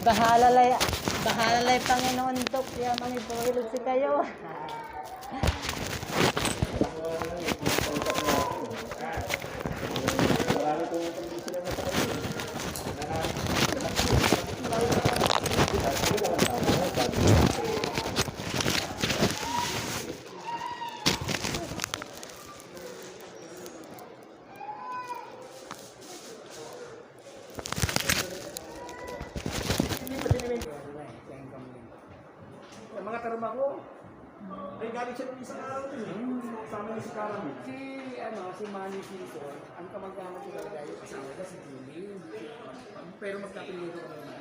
Bahalalay, bahalalay Panginoon to, kaya manipulog si kayo. Yung mga taruma ko, ay galing siya nung isang araw din eh. Kasama niya si Karamil. Si Manny Pinto, ang kamag-anak ko talaga yung asawa niya si Julie. Pero magkapilito ko naman.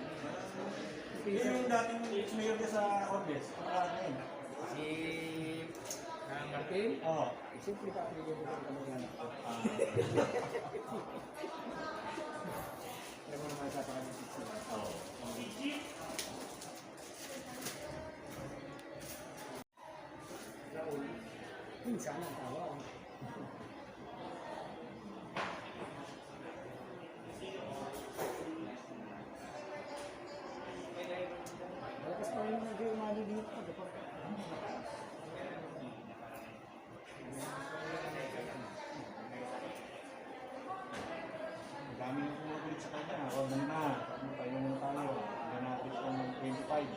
Sino yung dating mayor niya sa Ordes? Ngayon. Si Martin? Oo. Siyempre kapilito ko ang kamag-anak ko. Kaya mo naman sa pakalit sila. Oo. Minsan ang tawa. Malakas pa rin yung umali dito. Ang dami nang pumupulit sa kanya. Huwag na. Tayo muna tayo. Ganapit ko ng 25.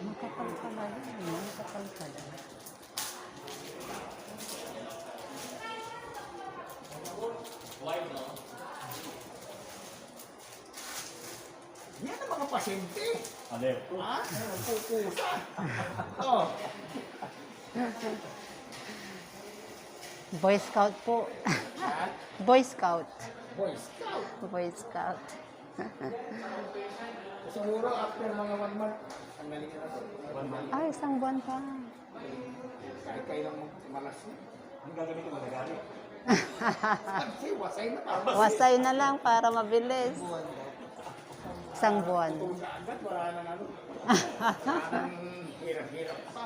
Makapal ka na rin, makapal ka na. Yan ang mga pasyente. Ale. Ha? Pupusa. Oh. Boy Scout po. At Boy Scout. Boy Scout. Boy Scout. Siguro after mga 1 month, ang galing na ito. 1 month. Ay, isang buwan pa. Kahit kailang malas na. Ang gagamitin mo, nagalit. Kasi wasay na pa. Wasay na lang para mabilis. Buwan na. Isang buwan. Tunda agad, wala na ano. Parang hirap-hirap pa.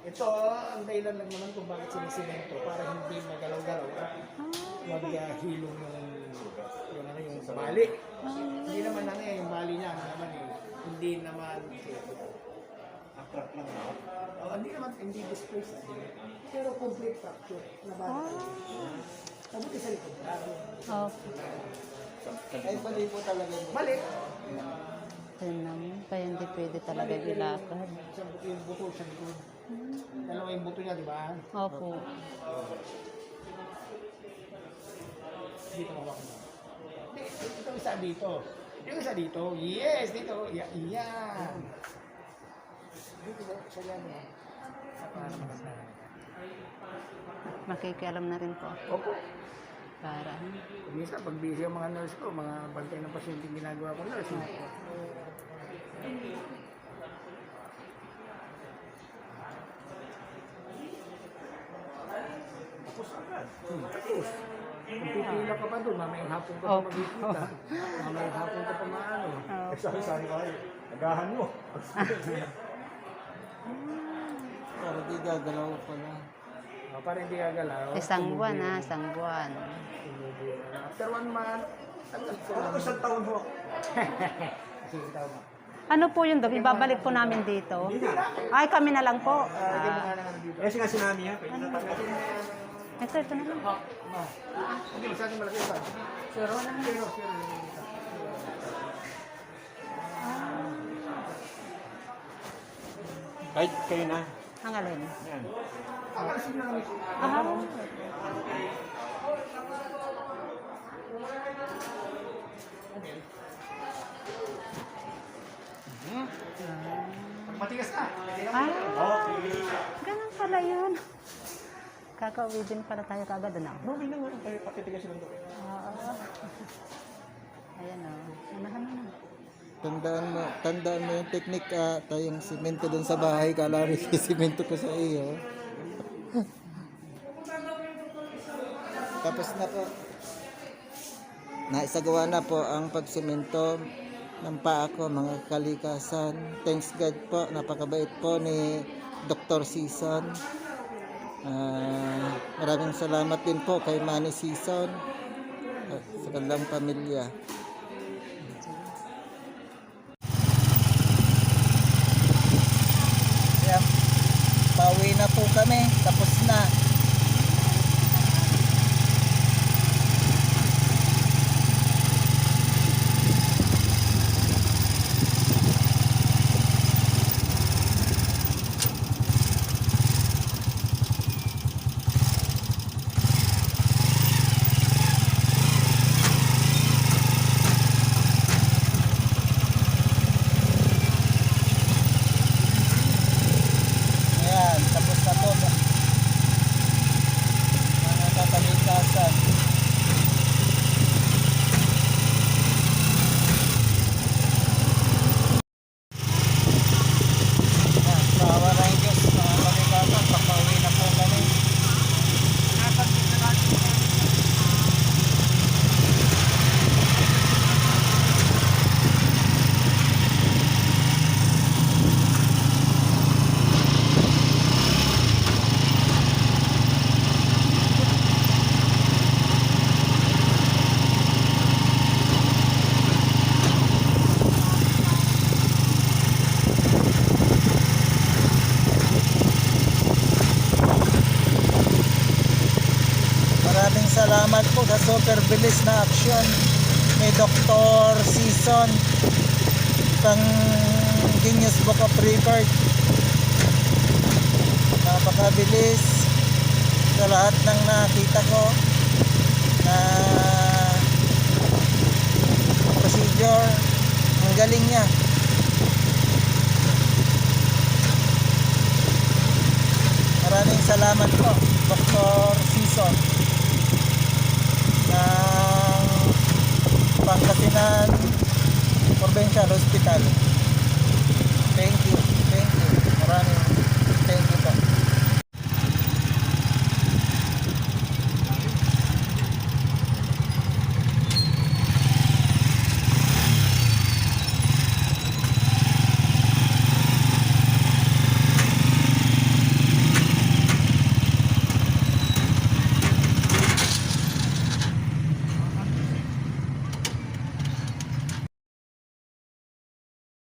Ito, ang dahilan lang naman kung bakit sinisimento para hindi magalaw-galaw. Maghihilong yung bali. Hindi naman yung bali niya, hindi naman Attract lang ako. hindi displaced. Pero complete fracture na bali. Mabuti sa likod. Oh, Ay, bali po talaga yun. Bali. yun naman. Kaya hindi pwede talaga ilakad. Yung buto sa likod. Dalawa yung buto niya, di ba? Opo. Dito mawak mo. Ito isa dito. Yung isa dito. Yes, dito. Yan. Dito ba? Isa yan. Para maganda. Makikialam na rin po ako. Opo. Para. Minsan, pag busy ang mga nurse ko, mga bantay ng pasyente ginagawa ko nurse. Tapos agad. Tapos, kung pipila ka pa doon, mamayang hapon ka pa Opo. magkikita. Mamayang hapon ka pa maano. Eh, sabi ko kayo, agahan mo. Para di gagalaw pa na. Para hindi gagalaw. Isang buwan ha, isang buwan. After 1 month, tagal ko Ano lang. isang taon ho? Sige, tama. Ano po yun, Dok? Ibabalik po namin dito. Ay, kami na lang po. Lagyan mo nga naman dito. Eh, sinabi niya, pwede na tayo. Ito na lang. Hindi, masyadong malaki pa. Sure lang. Pero, Kahit kayo na. Ang alin? Yan. akalasin na namin. Ah, Matigas na. ah, Okay. ganun pala yun. Kakauwi din pala tayo kagad na. Okay lang, kayo pakitigasin lang doon. Ayan o. Unahan mo na. Tandaan mo yung technique tayong simento dun sa bahay, kala rin simento ko sa iyo. Tapos na po. Naisagawa na po ang pagsimento. ng paa ko, mga kalikasan. Thanks God po, napakabait po ni Dr. Season. Maraming salamat din po kay Manny Season at sa kanilang pamilya. Kaya, pauwi na po kami, tapos na. Ayan, tapos na po mga kakalikasan. Ayan, sa awa ng Diyos, mga kalikasan, papauwi na po kami. Maraming salamat po sa super bilis na aksyon ni Dr. Season, pang Guinness Book of Record. Napakabilis sa lahat ng nakita ko na procedure. Ang galing niya. Maraming salamat po, Dr. Season ng Pangasinan Provincial Hospital.